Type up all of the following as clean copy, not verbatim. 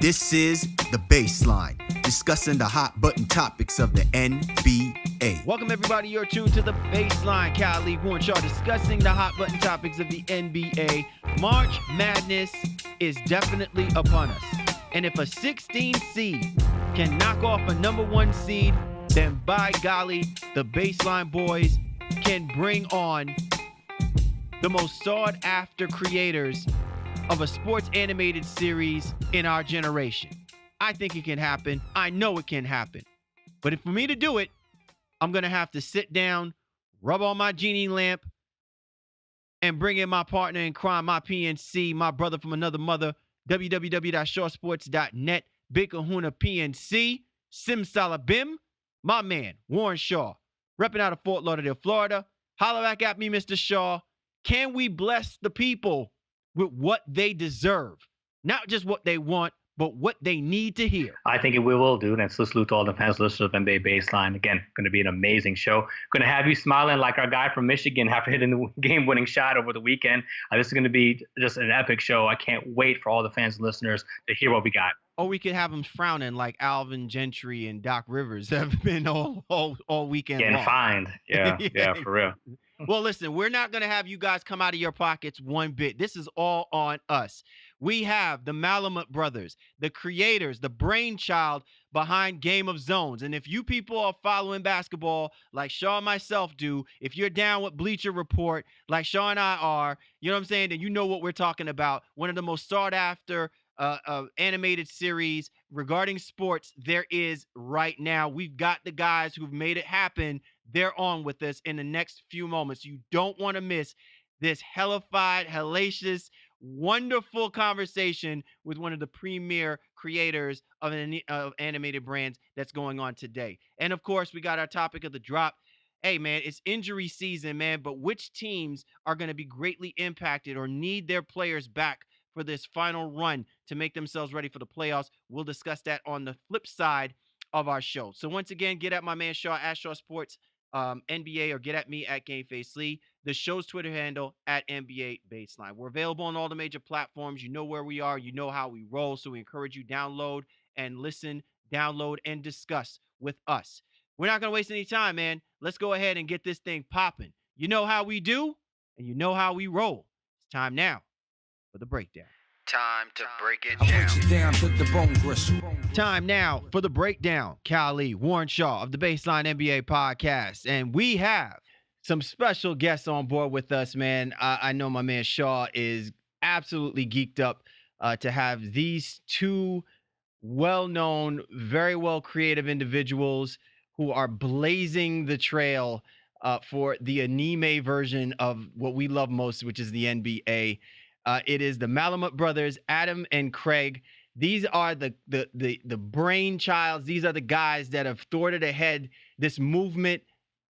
This is The Baseline, discussing the hot button topics of the NBA. Welcome, everybody. You're tuned to The Baseline. Cal League Warren Shaw discussing the hot button topics of the NBA. March Madness is definitely upon us. And if a 16 seed can knock off a number one seed, then by golly, the Baseline boys can bring on the most sought-after creators of a sports animated series in our generation. I think it can happen. I know it can happen. But for me to do it, I'm going to have to sit down, rub on my genie lamp, and bring in my partner in crime, my PNC, my brother from another mother, www.shawsports.net, Big Kahuna PNC, Simsalabim, my man, Warren Shaw, repping out of Fort Lauderdale, Florida. Holler back at me, Mr. Shaw. Can we bless the people with what they deserve? Not just what they want, but what they need to hear. I think we will, dude. And so salute to all the fans listeners of NBA Baseline. Again, going to be an amazing show. Going to have you smiling like our guy from Michigan after hitting the game-winning shot over the weekend. This is going to be just an epic show. I can't wait for all the fans and listeners to hear what we got. Or we could have them frowning like Alvin Gentry and Doc Rivers have been all weekend Getting long. fined. Yeah, for real. Well, listen, we're not going to have you guys come out of your pockets one bit. This is all on us. We have the Malamut Brothers, the creators, the brainchild behind Game of Zones. And if you people are following basketball like Shaw and myself do, if you're down with Bleacher Report like Shaw and I are, you know what I'm saying, then you know what we're talking about. One of the most sought after animated series regarding sports there is right now. We've got the guys who've made it happen. They're on with us in the next few moments. You don't want to miss this hellified, hellacious, wonderful conversation with one of the premier creators of animated brands that's going on today. And of course, we got our topic of the drop. Hey, man, it's injury season, man, but which teams are going to be greatly impacted or need their players back for this final run to make themselves ready for the playoffs? We'll discuss that on the flip side of our show. So once again, get at my man Shaw at Shaw Sports NBA, or get at me at GameFace Lee. The show's Twitter handle at NBA Baseline. We're available on all the major platforms. You know where we are. You know how we roll. So we encourage you download and listen, download and discuss with us. We're not going to waste any time, man. Let's go ahead and get this thing popping. You know how we do, and you know how we roll. It's time now for the breakdown. Time to break it down. Put the bone gristle. Time now for the breakdown. Cal Lee, Warren Shaw of the Baseline NBA podcast. And we have some special guests on board with us, man. I know my man Shaw is absolutely geeked up to have these two well-known, very well creative individuals who are blazing the trail for the anime version of what we love most, which is the NBA. It is the Malamut Brothers, Adam and Craig. These are the brainchilds. These are the guys that have thwarted ahead this movement,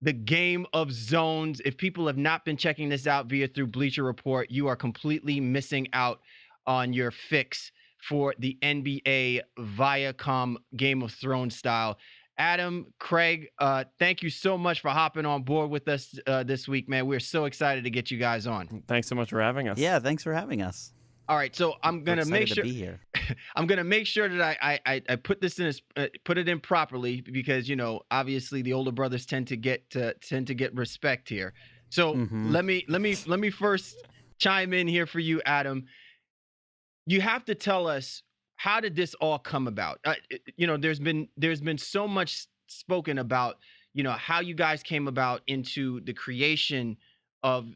the Game of Zones. If people have not been checking this out through Bleacher Report, you are completely missing out on your fix for the NBA Viacom Game of Thrones style. Adam, Craig, thank you so much for hopping on board with us this week, man. We're so excited to get you guys on. Thanks so much for having us. Yeah, thanks for having us. All right, so I'm gonna make sure to be here. I'm gonna make sure that I put this in put it in properly, because obviously the older brothers tend to get respect here. So let me first chime in here for you, Adam. You have to tell us, how did this all come about? There's been so much spoken about, how you guys came about into the creation of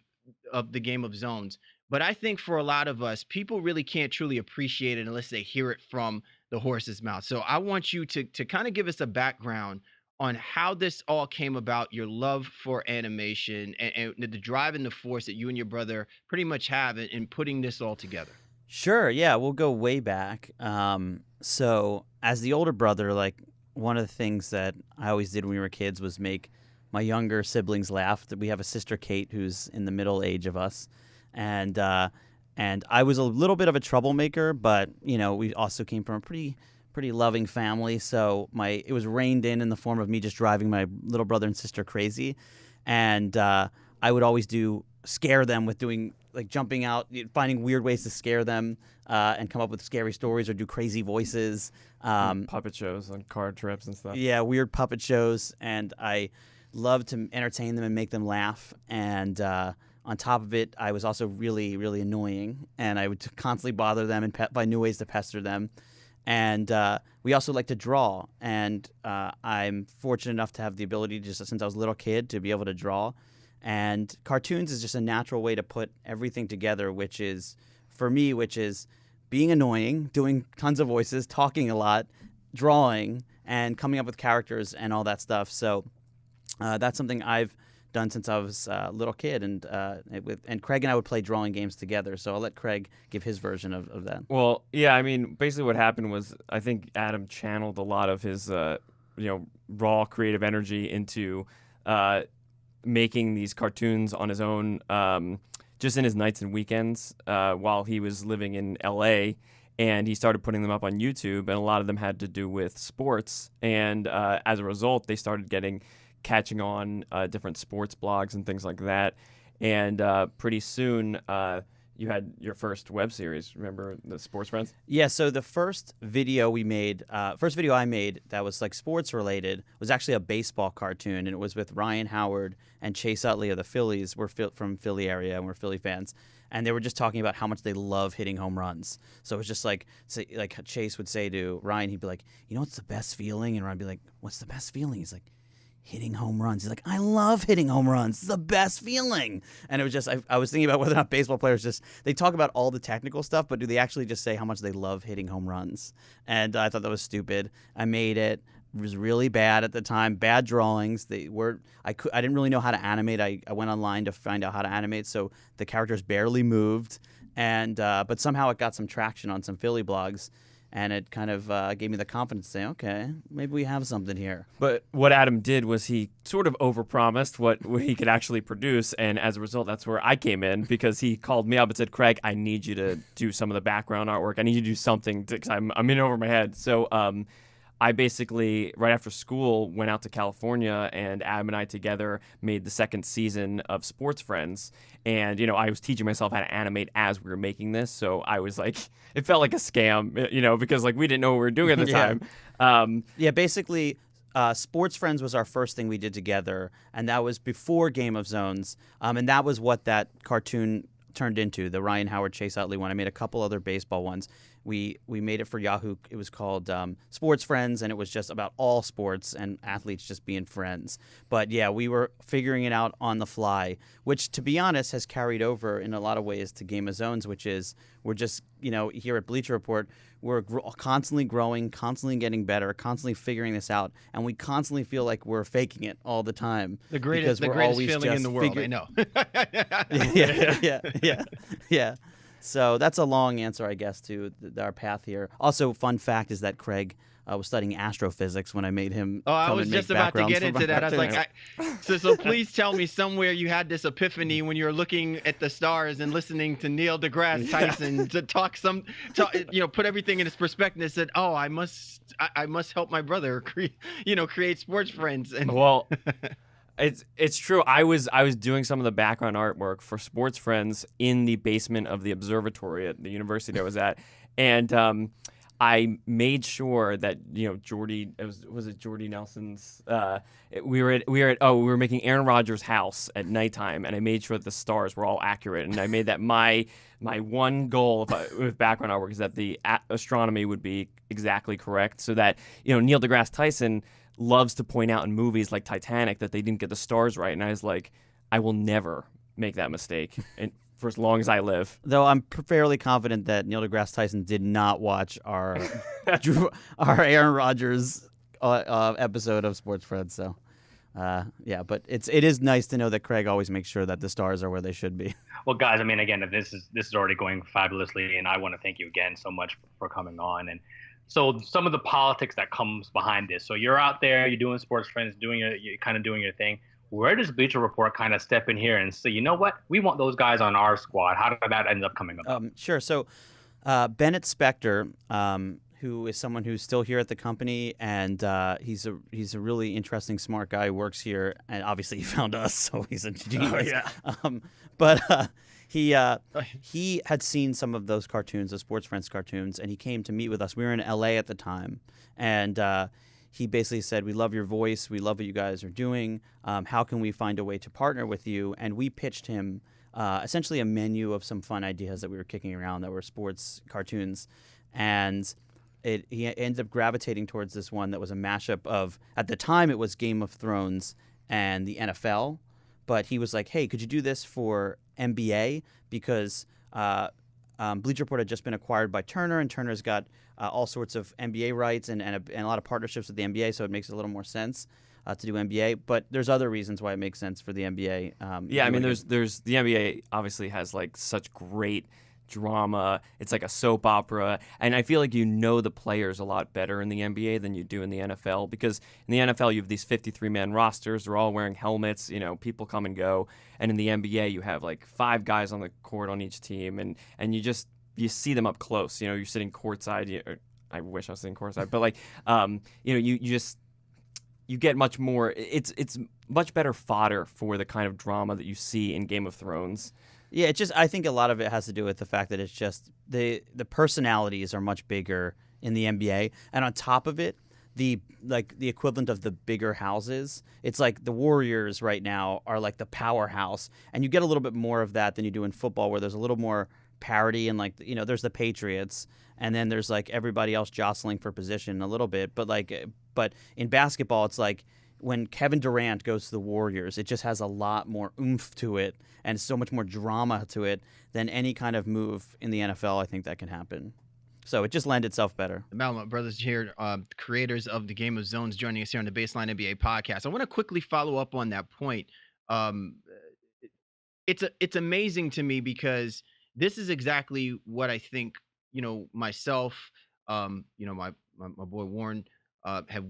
the Game of Zones. But I think for a lot of us, people really can't truly appreciate it unless they hear it from the horse's mouth. So I want you to kind of give us a background on how this all came about, your love for animation, and the drive and the force that you and your brother pretty much have in putting this all together. Sure, yeah, we'll go way back. So as the older brother, like, one of the things that I always did when we were kids was make my younger siblings laugh. We have a sister, Kate, who's in the middle age of us. And I was a little bit of a troublemaker, but, we also came from a pretty loving family. So it was reined in the form of me just driving my little brother and sister crazy. And I would always scare them with doing like jumping out, finding weird ways to scare them, and come up with scary stories or do crazy voices. Puppet shows on car trips and stuff. Yeah, weird puppet shows, and I love to entertain them and make them laugh. And on top of it, I was also really, really annoying, and I would constantly bother them and find new ways to pester them. And we also like to draw, and I'm fortunate enough to have the ability, just since I was a little kid, to be able to draw. And cartoons is just a natural way to put everything together, which is, for me, being annoying, doing tons of voices, talking a lot, drawing, and coming up with characters and all that stuff. So that's something I've done since I was a little kid, and Craig and I would play drawing games together. So I'll let Craig give his version of that. Well, yeah, I mean, basically what happened was I think Adam channeled a lot of his raw creative energy into making these cartoons on his own, just in his nights and weekends while he was living in LA. And he started putting them up on YouTube, and a lot of them had to do with sports. And as a result, they started catching on different sports blogs and things like that. And pretty soon, you had your first web series. Remember the Sports Friends? Yeah. So the first video I made that was like sports related was actually a baseball cartoon, and it was with Ryan Howard and Chase Utley of the Phillies. We're from Philly area, and we're Philly fans. And they were just talking about how much they love hitting home runs. So it was just like Chase would say to Ryan, he'd be like, "You know what's the best feeling?" And Ryan would be like, "What's the best feeling?" He's like, "Hitting home runs." He's like, "I love hitting home runs. It's the best feeling." And it was just, I was thinking about whether or not baseball players they talk about all the technical stuff, but do they actually just say how much they love hitting home runs? And I thought that was stupid. I made it. It was really bad at the time. Bad drawings. I didn't really know how to animate. I went online to find out how to animate, so the characters barely moved. And but somehow it got some traction on some Philly blogs. And it kind of gave me the confidence to say, okay, maybe we have something here. But what Adam did was he sort of overpromised what he could actually produce, and as a result, that's where I came in, because he called me up and said, "Craig, I need you to do some of the background artwork. I need you to do something because I'm in over my head." So I basically, right after school, went out to California, and Adam and I together made the second season of Sports Friends. And, I was teaching myself how to animate as we were making this. So I was like, it felt like a scam, because we didn't know what we were doing at the time. Basically, Sports Friends was our first thing we did together. And that was before Game of Zones. And that was what that cartoon turned into, the Ryan Howard Chase Utley one. I made a couple other baseball ones. We made it for Yahoo. It was called Sports Friends, and it was just about all sports and athletes just being friends. But yeah, we were figuring it out on the fly, which, to be honest, has carried over in a lot of ways to Game of Zones, which is we're just, here at Bleacher Report, we're constantly growing, constantly getting better, constantly figuring this out, and we constantly feel like we're faking it all the time. The greatest feeling in the world, I know. Yeah. So that's a long answer, I guess, to our path here. Also, fun fact is that Craig was studying astrophysics when I made him. Oh, I was just about to get into that. I was like, so please tell me somewhere you had this epiphany when you were looking at the stars and listening to Neil deGrasse Tyson to put everything in its perspective and said, "Oh, I must help my brother create Sports Friends." And well, it's true. I was doing some of the background artwork for Sports Friends in the basement of the observatory at the university I was at, and I made sure that Jordy, was it Jordy Nelson's? We were making Aaron Rodgers' house at nighttime, and I made sure that the stars were all accurate. And I made that my one goal with background artwork is that the astronomy would be exactly correct, so that Neil deGrasse Tyson loves to point out in movies like Titanic that they didn't get the stars right, and I was like, I will never make that mistake. And for as long as I live. Though I'm fairly confident that Neil deGrasse Tyson did not watch our Aaron Rodgers episode of Sports Friends. So, but it is nice to know that Craig always makes sure that the stars are where they should be. Well, guys, I mean, again, this is already going fabulously, and I want to thank you again so much for coming on. And so some of the politics that comes behind this. So you're out there, you're doing Sports Friends, you're kind of doing your thing. Where does Bleacher Report kind of step in here and say, you know what, we want those guys on our squad? How did that end up coming about? Sure. So Bennett Spector, who is someone who's still here at the company, and he's a really interesting, smart guy who works here, and obviously he found us, so he's a genius. Oh, yeah. But he had seen some of those cartoons, the Sports Friends cartoons, and he came to meet with us. We were in LA at the time, and he basically said, "We love your voice. We love what you guys are doing. How can we find a way to partner with you?" And we pitched him essentially a menu of some fun ideas that we were kicking around that were sports cartoons, and he ended up gravitating towards this one that was a mashup of, at the time it was Game of Thrones and the NFL, but he was like, "Hey, could you do this for NBA?" Because Bleacher Report had just been acquired by Turner, and Turner's got all sorts of NBA rights and a lot of partnerships with the NBA, so it makes a little more sense to do NBA. But there's other reasons why it makes sense for the NBA. Yeah, I mean, there's the NBA obviously has like such great drama. It's like a soap opera, and I feel like you know the players a lot better in the NBA than you do in the NFL, because in the NFL you have these 53-man rosters. They're all wearing helmets. You know, people come and go, and in the NBA you have like 5 guys on the court on each team, and you see them up close. You know, you're sitting courtside. I wish I was sitting courtside, but like you know, you get much more. It's much better fodder for the kind of drama that you see in Game of Thrones. Yeah, I think a lot of it has to do with the fact that it's just the personalities are much bigger in the NBA, and on top of it, the equivalent of the bigger houses. It's like the Warriors right now are like the powerhouse, and you get a little bit more of that than you do in football, where there's a little more parity, and like, you know, there's the Patriots, and then there's like everybody else jostling for position a little bit, but in basketball it's like, when Kevin Durant goes to the Warriors, it just has a lot more oomph to it and so much more drama to it than any kind of move in the NFL. I think that can happen. So it just lends itself better. The Malamut Brothers here, creators of the Game of Zones, joining us here on the Baseline NBA podcast. I want to quickly follow up on that point. It's amazing to me, because this is exactly what I think, you know, myself, you know, my boy Warren,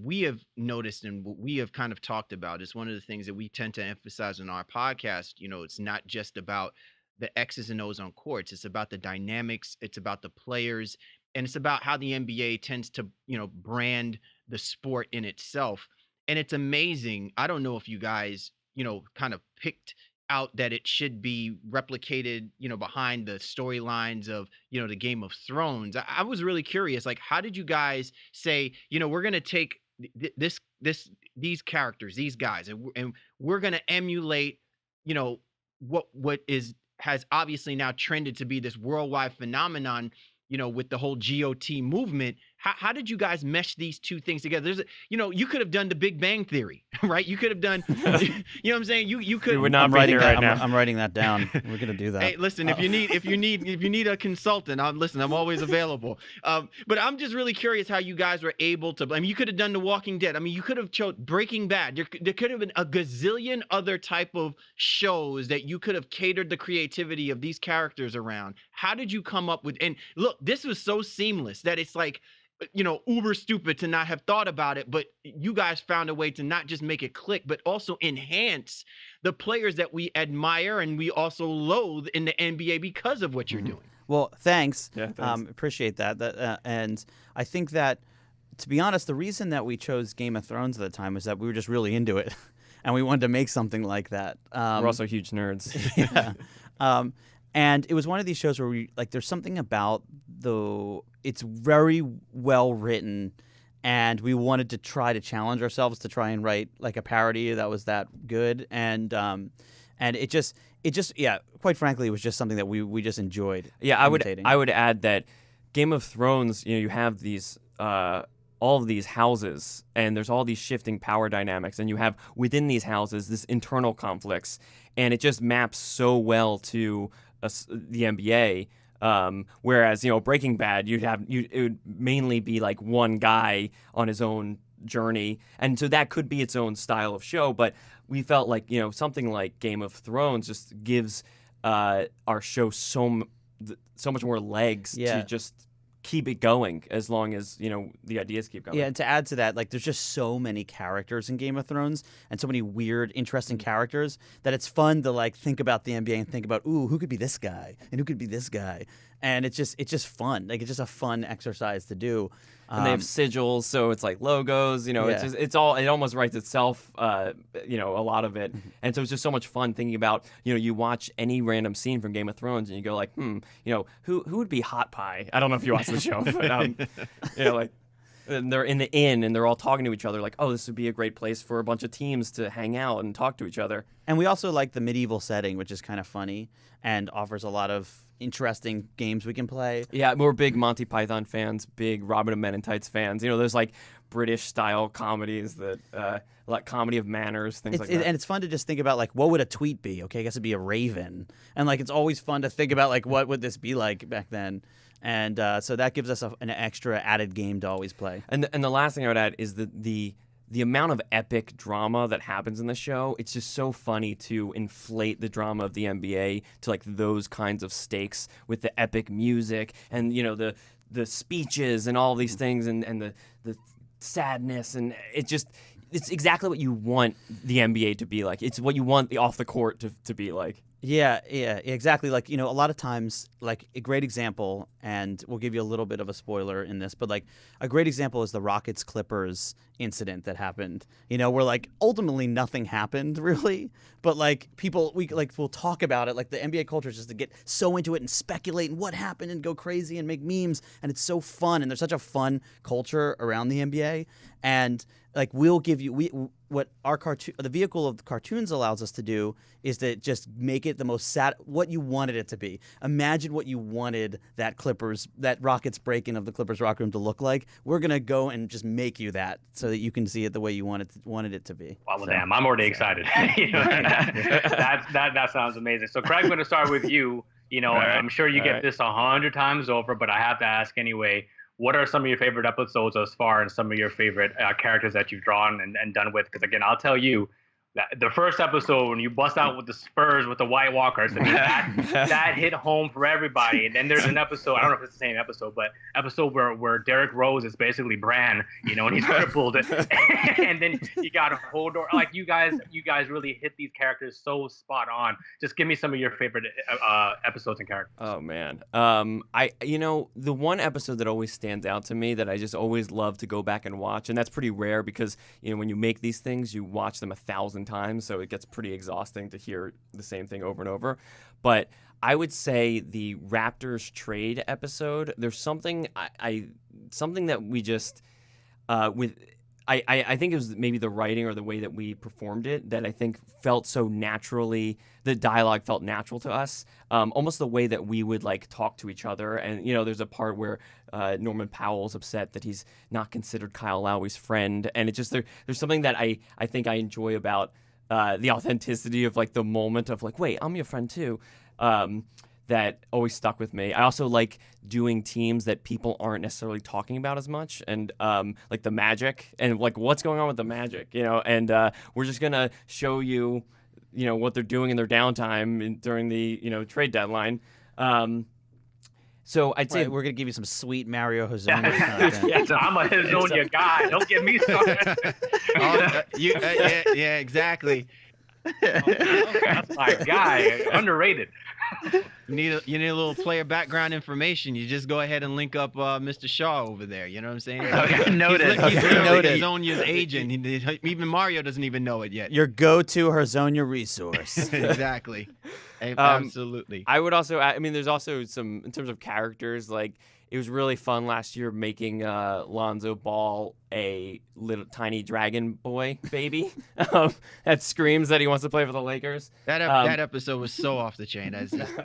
we have noticed, and what we have kind of talked about is one of the things that we tend to emphasize in our podcast. You know, it's not just about the X's and O's on courts. It's about the dynamics. It's about the players, and it's about how the NBA tends to, you know, brand the sport in itself. And it's amazing. I don't know if you guys, you know, kind of picked out that it should be replicated, you know, behind the storylines of, you know, the Game of Thrones. I was really curious, like, how did you guys say, you know, we're going to take these characters, these guys, and we're going to emulate, you know, what has obviously now trended to be this worldwide phenomenon, you know, with the whole GOT movement. How did you guys mesh these two things together? You know, you could have done the Big Bang Theory, right? You could have done, you know what I'm saying? You could. We would not be here right now. I'm writing that down. We're gonna do that. Hey, listen, if you need a consultant, I'm always available. But I'm just really curious how you guys were able to. I mean, you could have done The Walking Dead. I mean, you could have chose Breaking Bad. There could have been a gazillion other type of shows that you could have catered the creativity of these characters around. How did you come up with? And look, this was so seamless that it's like, you know, uber stupid to not have thought about it, but you guys found a way to not just make it click, but also enhance the players that we admire and we also loathe in the NBA because of what you're doing. Well, thanks. Yeah, thanks. Appreciate that. And I think that, to be honest, the reason that we chose Game of Thrones at the time was that we were just really into it, and we wanted to make something like that. We're also huge nerds. Yeah. And it was one of these shows where we, like, there's something about it's very well written, and we wanted to try to challenge ourselves to try and write like a parody that was that good. And it just, yeah, quite frankly, it was just something that we just enjoyed. Yeah, imitating. I would add that Game of Thrones, you know, you have these all of these houses, and there's all these shifting power dynamics, and you have within these houses this internal conflicts, and it just maps so well to the NBA. Whereas, you know, Breaking Bad, it would mainly be like one guy on his own journey, and so that could be its own style of show. But we felt like, you know, something like Game of Thrones just gives our show so much more legs to just keep it going, as long as, you know, the ideas keep going. Yeah, and to add to that, like, there's just so many characters in Game of Thrones and so many weird, interesting characters that it's fun to, like, think about the NBA and think about, ooh, who could be this guy and who could be this guy. and it's just fun. Like it's just a fun exercise to do. And they have sigils, so it's like logos. You know, Yeah. it's all. It almost writes itself. You know, a lot of it, and so it's just so much fun thinking about. You know, you watch any random scene from Game of Thrones, and you go like, you know, who would be Hot Pie? I don't know if you watch the show, but you know, like. And they're in the inn, and they're all talking to each other, like, "Oh, this would be a great place for a bunch of teams to hang out and talk to each other." And we also like the medieval setting, which is kind of funny and offers a lot of interesting games we can play. Yeah, we're big Monty Python fans, big Robin of Men in Tights fans. You know, there's like British-style comedies that, like Comedy of Manners, things like that. And it's fun to just think about, like, what would a tweet be? Okay, I guess it'd be a raven. And, like, it's always fun to think about, like, what would this be like back then? And so that gives us an extra added game to always play. And the last thing I would add is the amount of epic drama that happens in the show. It's just so funny to inflate the drama of the NBA to like those kinds of stakes with the epic music and, you know, the speeches and all these things and the sadness, and it's exactly what you want the NBA to be like. It's what you want the off the court to be like. Yeah, exactly. Like, you know, a lot of times, like, a great example, and we'll give you a little bit of a spoiler in this, but, like, a great example is the Rockets-Clippers incident that happened, you know, where, like, ultimately nothing happened, really, but, like, we'll talk about it, like, the NBA culture is just to get so into it and speculate and what happened and go crazy and make memes, and it's so fun, and there's such a fun culture around the NBA, and, like, we'll give you, what our the vehicle of cartoons allows us to do is to just make it the most what you wanted it to be. Imagine what you wanted that Rockets break-in of the Clippers locker room to look like. We're gonna go and just make you that so that you can see it the way you wanted it to be. Well, damn, I'm already excited. You know, that sounds amazing. So, Craig, I'm going to start with you. You know, right, I'm sure you get this 100 times over, but I have to ask anyway. What are some of your favorite episodes thus far, and some of your favorite characters that you've drawn and done with? Because again, I'll tell you, the first episode when you bust out with the Spurs with the White Walkers, I mean, that hit home for everybody. And then there's an episode, I don't know if it's the same episode, but episode where Derrick Rose is basically Bran, you know, and he's crippled. And then you got a whole door. Like you guys really hit these characters so spot on. Just give me some of your favorite episodes and characters. Oh man, you know, the one episode that always stands out to me that I just always love to go back and watch, and that's pretty rare because, you know, when you make these things, you watch them 1,000 times, so it gets pretty exhausting to hear the same thing over and over. But I would say the Raptors trade episode, there's something something that we just I think it was maybe the writing or the way that we performed it that I think felt so naturally. The dialogue felt natural to us, almost the way that we would like talk to each other. And you know, there's a part where Norman Powell's upset that he's not considered Kyle Lowry's friend, and it just there's something that I think I enjoy about the authenticity of like the moment of like, wait, I'm your friend too. That always stuck with me. I also like doing teams that people aren't necessarily talking about as much, and like the Magic, and like what's going on with the Magic, you know. And we're just gonna show you, you know, what they're doing in their downtime during the, you know, trade deadline. So I'd say we're gonna give you some sweet Mario Hezonja content. Yeah, so I'm a Hezonja guy. Don't get me started. Yeah, exactly. That's my guy. Underrated. You need a little player background information. You just go ahead and link up Mr. Shaw over there. You know what I'm saying? Okay, noted. He's Noted. Hezonja's agent. Even Mario doesn't even know it yet. Your go-to Hezonja resource. Exactly. Absolutely. I would also add, I mean, there's also some, in terms of characters, like, it was really fun last year making Lonzo Ball a little tiny dragon boy baby that screams that he wants to play for the Lakers. That episode was so off the chain.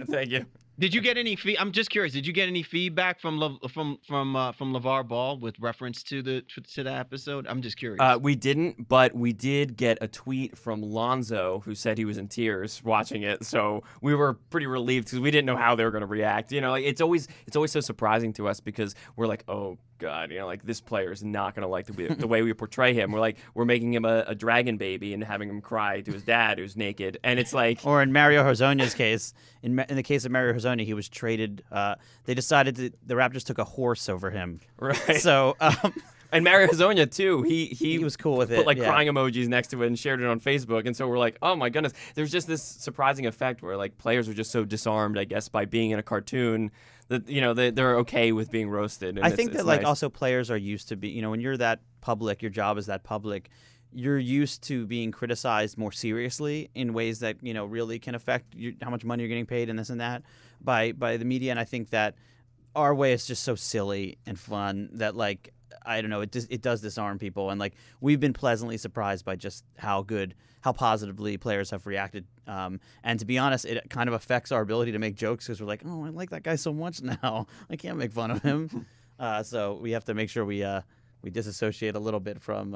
Thank you. Did you get any I'm just curious. Did you get any feedback from LeVar Ball with reference to that episode? I'm just curious. We didn't, but we did get a tweet from Lonzo who said he was in tears watching it. So we were pretty relieved because we didn't know how they were going to react. You know, like it's always so surprising to us because we're like, oh God, you know, like this player is not going to like the way we portray him. We're making him a dragon baby and having him cry to his dad who's naked, and it's like. Or in Mario Hezonja's case, in the case of Mario Hezonja, he was traded. They decided that the Raptors took a horse over him. Right. So And Mario Hezonja too. He was cool with put it. like yeah. crying emojis next to it and shared it on Facebook. And so we're like, oh my goodness. There's just this surprising effect where like players are just so disarmed, I guess, by being in a cartoon that they're okay with being roasted. And I think that like nice. also players are used to be, when you're that public, your job is that public. You're used to being criticized more seriously in ways that really can affect how much money you're getting paid and this and that by the media. And I think that our way is just so silly and fun that like I don't know, it does disarm people. And like we've been pleasantly surprised by just how positively players have reacted. And to be honest, it kind of affects our ability to make jokes because we're like, oh, I like that guy so much now, I can't make fun of him. So we have to make sure we disassociate a little bit from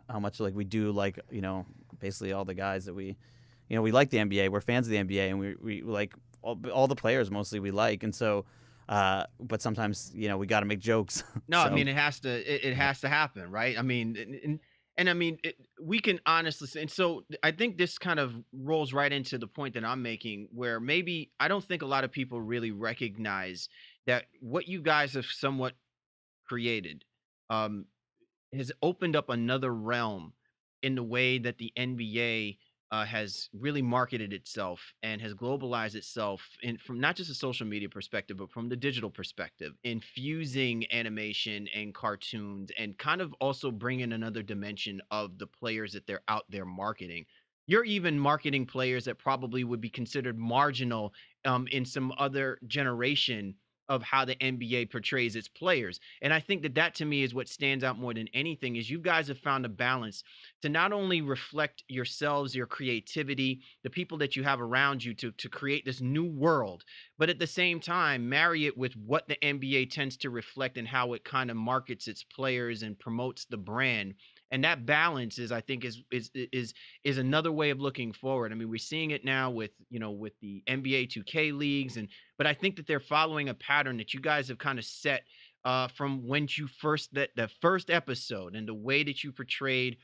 how much like we do like basically all the guys that we like the NBA. We're fans of the NBA, and we like all the players mostly we like, and so but sometimes we got to make jokes. No, So- I mean it has to happen, right? I mean, and I mean we can honestly say, and so I think this kind of rolls right into the point that I'm making, where maybe I don't think a lot of people really recognize that what you guys have somewhat created um, has opened up another realm in the way that the NBA has really marketed itself and has globalized itself from not just a social media perspective, but from the digital perspective, infusing animation and cartoons and kind of also bringing another dimension of the players that they're out there marketing. You're even marketing players that probably would be considered marginal in some other generation of how the NBA portrays its players. And I think that to me is what stands out more than anything is you guys have found a balance to not only reflect yourselves, your creativity, the people that you have around you to create this new world, but at the same time marry it with what the NBA tends to reflect and how it kind of markets its players and promotes the brand. And that balance is, I think, is another way of looking forward. I mean, we're seeing it now with with the NBA 2K leagues, but I think that they're following a pattern that you guys have kind of set from when you the first episode and the way that you portrayed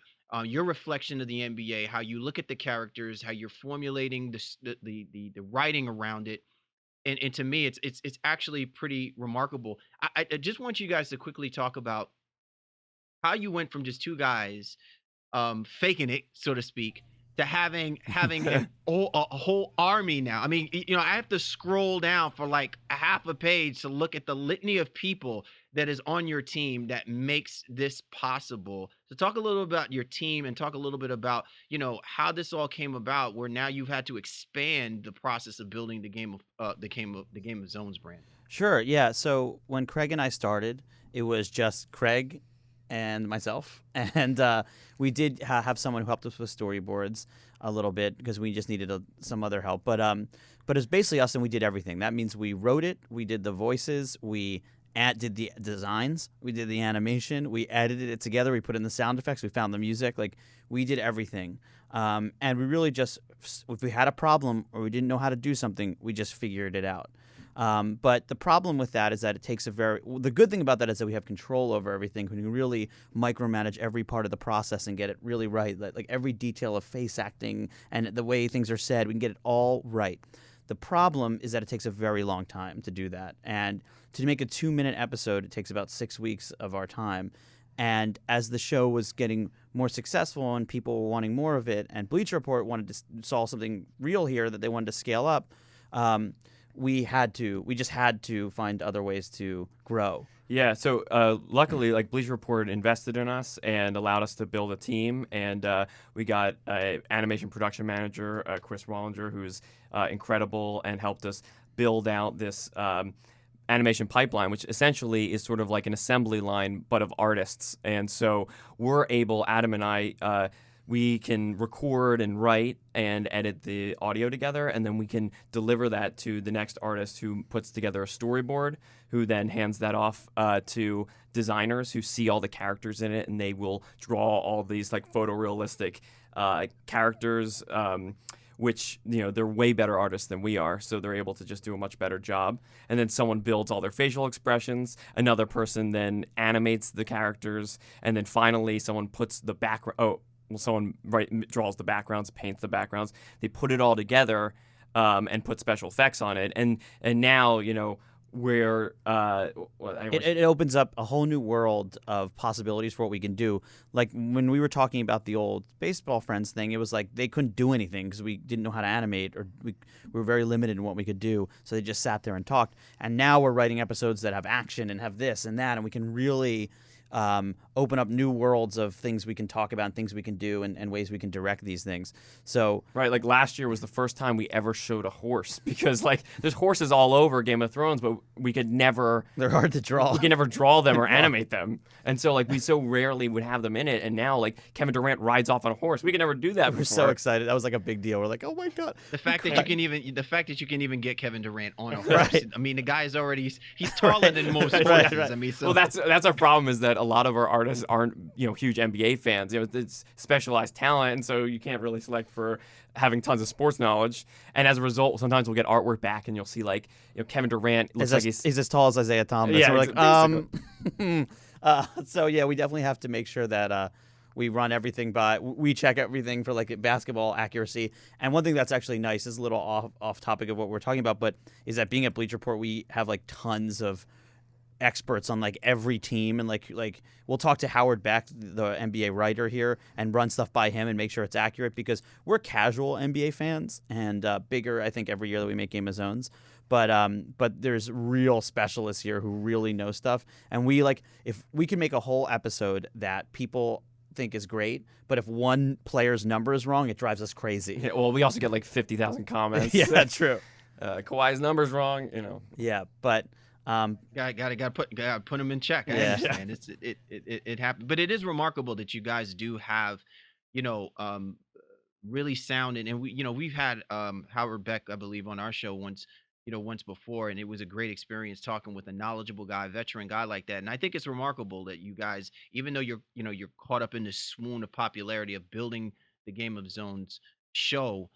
your reflection of the NBA, how you look at the characters, how you're formulating the writing around it. And to me, it's actually pretty remarkable. I just want you guys to quickly talk about how you went from just two guys faking it, so to speak, to having a whole army now. I mean, I have to scroll down for like a half a page to look at the litany of people that is on your team that makes this possible. So talk a little about your team and talk a little bit about, how this all came about, where now you've had to expand the process of building the game of Zones brand. Sure, yeah. So when Craig and I started, it was just Craig and myself, and we did have someone who helped us with storyboards a little bit because we just needed some other help. But it's basically us, and we did everything. That means we wrote it, we did the voices, we did the designs, we did the animation, we edited it together, we put in the sound effects, we found the music, like we did everything. And we really just, if we had a problem or we didn't know how to do something, we just figured it out. But the problem with that is that it takes the good thing about that is that we have control over everything. We can really micromanage every part of the process and get it really right. Like every detail of face acting and the way things are said, we can get it all right. The problem is that it takes a very long time to do that. And to make a 2-minute episode, it takes about 6 weeks of our time. And as the show was getting more successful and people were wanting more of it, and Bleacher Report wanted to solve something real here that they wanted to scale up, we just had to find other ways to grow. Yeah, so luckily, like Bleacher Report invested in us and allowed us to build a team, and we got an animation production manager, Chris Wallinger, who's incredible and helped us build out this animation pipeline, which essentially is sort of like an assembly line, but of artists. And so we're able, Adam and I, we can record and write and edit the audio together, and then we can deliver that to the next artist who puts together a storyboard, who then hands that off to designers who see all the characters in it, and they will draw all these like photorealistic characters, which, they're way better artists than we are, so they're able to just do a much better job. And then someone builds all their facial expressions, another person then animates the characters, and then finally someone puts the background, someone draws the backgrounds, paints the backgrounds. They put it all together and put special effects on it. And now, where It opens up a whole new world of possibilities for what we can do. Like when we were talking about the old Baseball Friends thing, it was like they couldn't do anything because we didn't know how to animate, or we were very limited in what we could do. So they just sat there and talked. And now we're writing episodes that have action and have this and that, and we can really open up new worlds of things we can talk about and things we can do and ways we can direct these things. So right, like last year was the first time we ever showed a horse, because like there's horses all over Game of Thrones, but we could never. They're hard to draw. We can never draw them or animate them, and so like we so rarely would have them in it. And now like Kevin Durant rides off on a horse. We could never do that. We're before. so excited. That was like a big deal. We're like, oh my god. The fact that you can even get Kevin Durant on a horse. Right. I mean, the guy is already he's taller than most horses. Right. I mean, so Well, that's our problem, is that a lot of our artists aren't huge NBA fans. It's specialized talent, and so you can't really select for having tons of sports knowledge. And as a result, sometimes we'll get artwork back, and you'll see like Kevin Durant looks like he's as tall as Isaiah Thomas. Yeah, and we're basically. so yeah, we definitely have to make sure that we run everything by. We check everything for like basketball accuracy. And one thing that's actually nice, is a little off topic of what we're talking about, but is that being at Bleacher Report, we have like tons of experts on like every team, and like we'll talk to Howard Beck, the NBA writer here, and run stuff by him and make sure it's accurate, because we're casual NBA fans and bigger, I think, every year that we make Game of Zones. But there's real specialists here who really know stuff, and we like, if we can make a whole episode that people think is great, but if one player's number is wrong, it drives us crazy. Yeah, well, we also get like 50,000 comments. Yeah, that's true. Kawhi's number's wrong. Yeah, but gotta put him in check. I understand. It happened, but it is remarkable that you guys do have, really sound, and we've had Howard Beck, I believe, on our show once before, and it was a great experience talking with a knowledgeable guy, veteran guy like that. And I think it's remarkable that you guys, even though you're caught up in the swoon of popularity of building the Game of Zones show,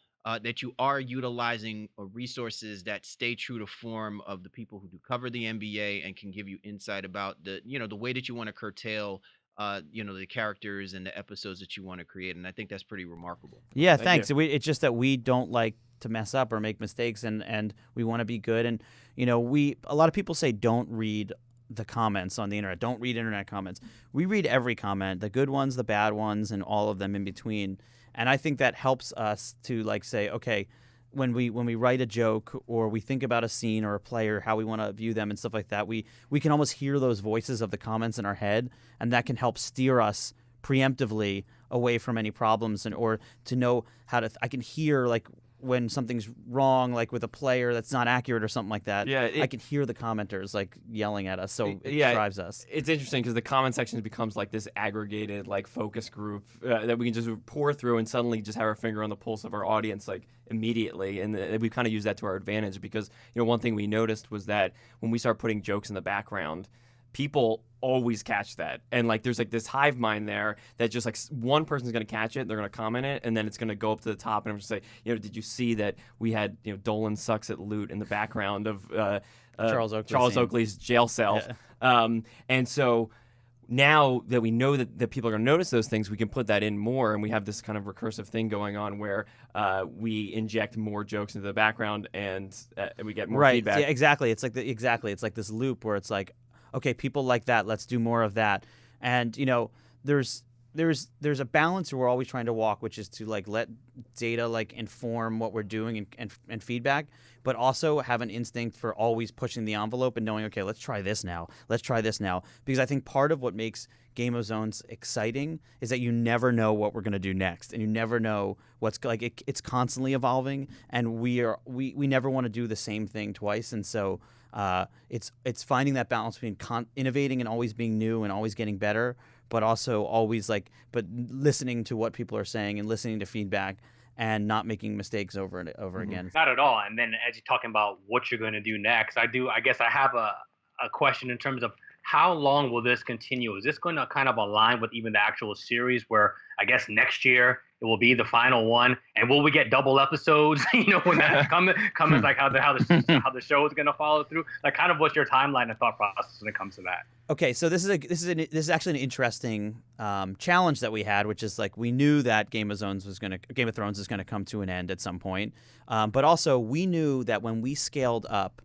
that you are utilizing resources that stay true to form of the people who do cover the NBA and can give you insight about the way that you want to curtail the characters and the episodes that you want to create. And I think that's pretty remarkable. Yeah, thanks. It's just that we don't like to mess up or make mistakes, and we want to be good. And a lot of people say don't read the comments on the internet. Don't read internet comments. We read every comment, the good ones, the bad ones, and all of them in between. And I think that helps us to like say, okay, when we write a joke or we think about a scene or a player, how we want to view them and stuff like that, we can almost hear those voices of the comments in our head, and that can help steer us preemptively away from any problems, or to know how to. I can hear like when something's wrong, like with a player that's not accurate or something like that. Yeah, I can hear the commenters like yelling at us, so it drives us. It's interesting because the comment section becomes like this aggregated like focus group that we can just pour through and suddenly just have our finger on the pulse of our audience like immediately, and we kind of use that to our advantage, because one thing we noticed was that when we start putting jokes in the background, people always catch that, and like there's like this hive mind there that just like one person's gonna catch it, they're gonna comment it, and then it's gonna go up to the top, and I'm just say, did you see that we had Dolan sucks at loot in the background of Charles Oakley's jail cell, and so now that we know that people are going to notice those things, we can put that in more, and we have this kind of recursive thing going on where we inject more jokes into the background, and we get more feedback. Yeah, exactly. It's like it's like this loop where it's like, okay, people like that, let's do more of that. And there's a balance we're always trying to walk, which is to like let data like inform what we're doing and feedback, but also have an instinct for always pushing the envelope and knowing, okay, let's try this now, because I think part of what makes Game of Zones exciting is that you never know what we're going to do next, and you never know what's like it's constantly evolving, and we never want to do the same thing twice. And so it's finding that balance between innovating and always being new and always getting better, but also always but listening to what people are saying and listening to feedback and not making mistakes over and over again. Not at all. And then as you're talking about what you're going to do next, I guess I have a question in terms of how long will this continue? Is this going to kind of align with even the actual series where I guess next year it will be the final one? And will we get double episodes, when that comes like how the show is going to follow through? Like kind of what's your timeline and thought process when it comes to that? Okay, so this is actually an interesting challenge that we had, which is like we knew that Game of Thrones is going to come to an end at some point, but also we knew that when we scaled up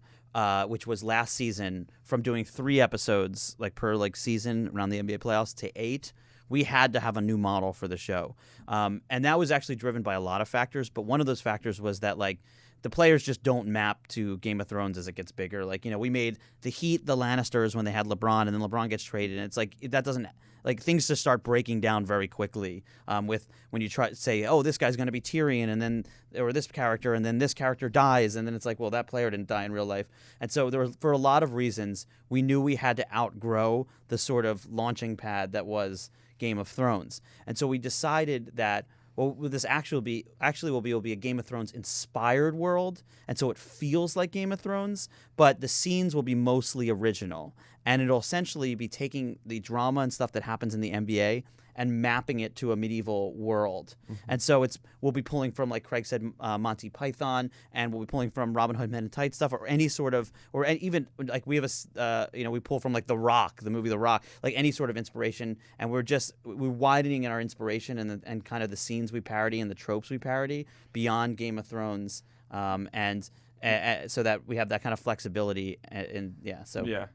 which was last season, from doing 3 episodes like per like season around the NBA playoffs to 8, we had to have a new model for the show. And that was actually driven by a lot of factors, but one of those factors was that like the players just don't map to Game of Thrones as it gets bigger. Like, we made the Heat the Lannisters when they had LeBron, and then LeBron gets traded, and it's like that doesn't like things just start breaking down very quickly. With when you try to say, oh, this guy's going to be Tyrion, and then or this character, and then this character dies, and then it's like, well, that player didn't die in real life. And so there was, for a lot of reasons, we knew we had to outgrow the sort of launching pad that was Game of Thrones, and so we decided that. Well, this will be a Game of Thrones inspired world, and so it feels like Game of Thrones, but the scenes will be mostly original, and it'll essentially be taking the drama and stuff that happens in the NBA and mapping it to a medieval world. And so we'll be pulling from, like Craig said, Monty Python, and we'll be pulling from Robin Hood Men in Tights stuff, or any sort of, or even like we have we pull from like The Rock, the movie The Rock, like any sort of inspiration, and we're widening our inspiration and kind of the scenes we parody and the tropes we parody beyond Game of Thrones, and so that we have that kind of flexibility,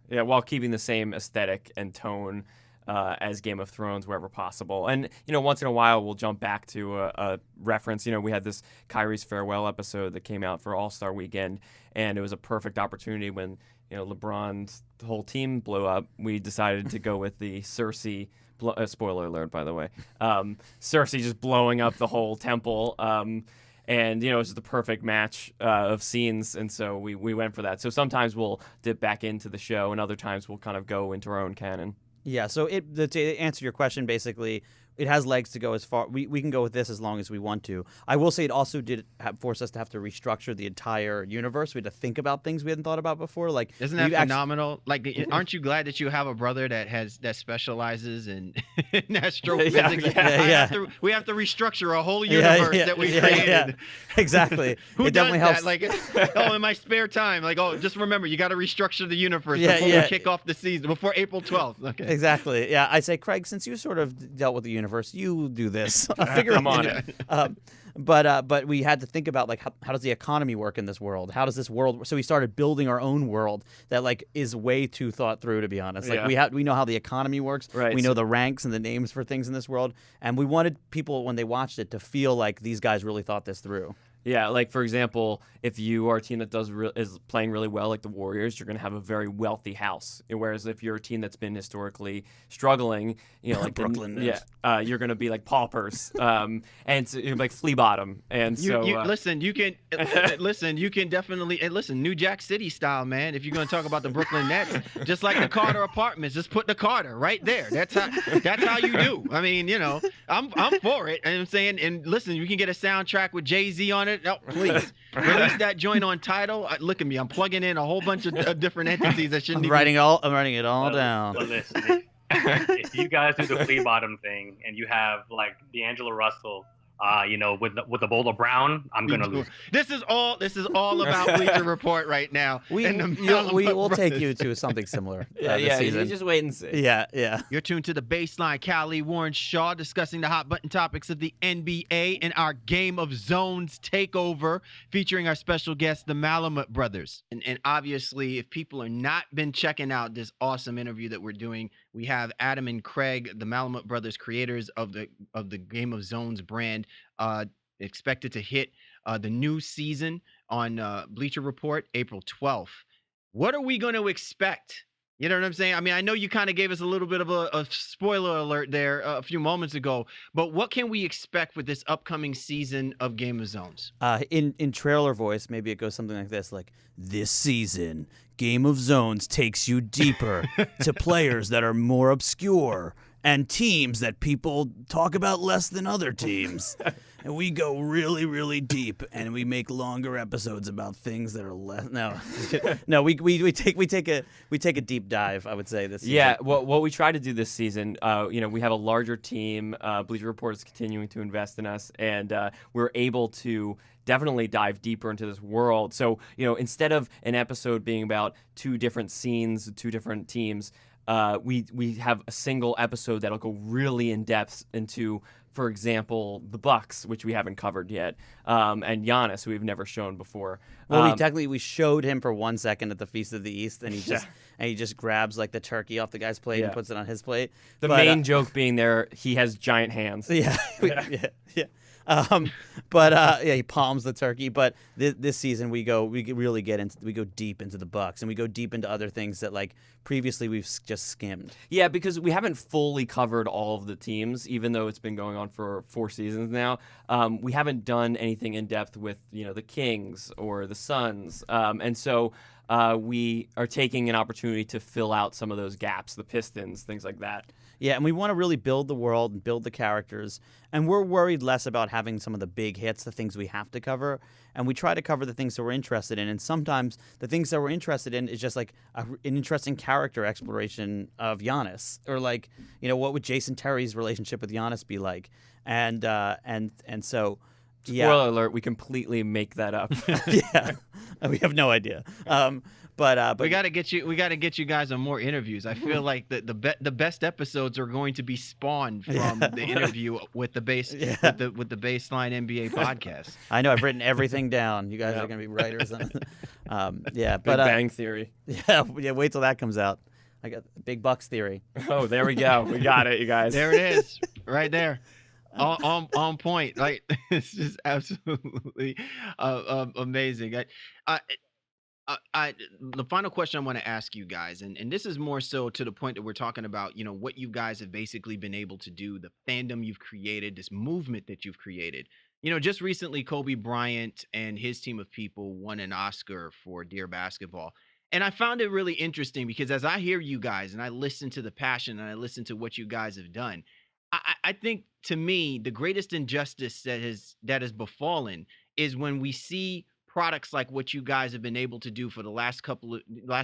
while keeping the same aesthetic and tone as Game of Thrones wherever possible. And, once in a while we'll jump back to a reference. We had this Kyrie's Farewell episode that came out for All-Star Weekend, and it was a perfect opportunity when, LeBron's whole team blew up. We decided to go with the Cersei, spoiler alert, by the way, Cersei just blowing up the whole temple. And, it was the perfect match of scenes, and so we went for that. So sometimes we'll dip back into the show, and other times we'll kind of go into our own canon. Yeah, so to answer your question, basically, it has legs to go as far. We can go with this as long as we want to. I will say it also did force us to have to restructure the entire universe. We had to think about things we hadn't thought about before. Like, isn't that phenomenal? Like, aren't you glad that you have a brother that specializes in astrophysics? We have to restructure a whole universe that we created. Yeah. Exactly. Who it definitely does helps. that? Like, in my spare time, like, just remember, you got to restructure the universe before we kick off the season, before April 12th. Okay. Exactly. Yeah, I say, Craig, since you sort of dealt with the universe, you do this. I'm on it. But we had to think about, like, how does the economy work in this world? How does this world? So we started building our own world that, like, is way too thought through, to be honest. Like, we know how the economy works. Right. We know the ranks and the names for things in this world, and we wanted people, when they watched it, to feel like these guys really thought this through. Yeah, like, for example, if you are a team that is playing really well, like the Warriors, you're going to have a very wealthy house. Whereas if you're a team that's been historically struggling, like Brooklyn Nets, you're going to be like paupers, and so, like flea bottom. And so, you can definitely New Jack City style, man. If you're going to talk about the Brooklyn Nets, just like the Carter Apartments, just put the Carter right there. That's how you do. I mean, I'm for it. And I'm saying, and listen, you can get a soundtrack with Jay-Z on it. No, please release that joint on Tidal. Look at me, I'm plugging in a whole bunch of different entities that shouldn't. I'm writing it all down. Well, listen, if you guys do the flea bottom thing and you have like D'Angelo Russell, with a bowl of brown, I'm gonna lose. This is all about Bleacher Report right now. We'll take you to something similar. This season. You just wait and see. Yeah. You're tuned to the Baseline. Callie, Warren Shaw discussing the hot button topics of the NBA and our Game of Zones takeover, featuring our special guests, the Malamut Brothers. And obviously, if people are not been checking out this awesome interview that we're doing, we have Adam and Craig, the Malamut Brothers, creators of the Game of Zones brand, expected to hit the new season on Bleacher Report April 12th. What are we going to expect? You know what I'm saying? I mean, I know you kind of gave us a little bit of a spoiler alert there a few moments ago, but what can we expect with this upcoming season of Game of Zones? In trailer voice, maybe it goes something like this, like, this season, Game of Zones takes you deeper to players that are more obscure and teams that people talk about less than other teams. And we go really, really deep, and we make longer episodes about things that are less. No, we take a deep dive, I would say, this season. Yeah, what we try to do this season, we have a larger team. Bleacher Report is continuing to invest in us, and we're able to definitely dive deeper into this world. So, instead of an episode being about 2 different scenes, 2 different teams, we have a single episode that'll go really in depth into, for example, the Bucks, which we haven't covered yet, and Giannis, who we've never shown before. Well, we showed him for 1 second at the Feast of the East, and he just grabs like the turkey off the guy's plate and puts it on his plate. The main joke being there, he has giant hands. Yeah. He palms the turkey. But this season we go deep into the Bucks, and we go deep into other things that like previously we've just skimmed. Yeah, because we haven't fully covered all of the teams, even though it's been going on for 4 seasons now. We haven't done anything in depth with the Kings or the Suns, and so we are taking an opportunity to fill out some of those gaps, the Pistons, things like that. Yeah, and we want to really build the world and build the characters. And we're worried less about having some of the big hits, the things we have to cover. And we try to cover the things that we're interested in. And sometimes the things that we're interested in is just like an interesting character exploration of Giannis. Or like, what would Jason Terry's relationship with Giannis be like? And so... Spoiler alert, we completely make that up. Yeah. We have no idea. But we got to get you guys on more interviews. I feel like the best episodes are going to be spawned from the interview with the with the Baseline NBA podcast. I know, I've written everything down. You guys are going to be writers on Big Bang Theory. Yeah, wait till that comes out. I got Big Bucks Theory. Oh, there we go. We got it, you guys. There it is. Right there. On point. Like, it's just absolutely amazing. The final question I want to ask you guys, and this is more so to the point that we're talking about, what you guys have basically been able to do, the fandom you've created, this movement that you've created. Just recently, Kobe Bryant and his team of people won an Oscar for Dear Basketball. And I found it really interesting because as I hear you guys and I listen to the passion and I listen to what you guys have done, I think, to me, the greatest injustice that has befallen is when we see products like what you guys have been able to do for the last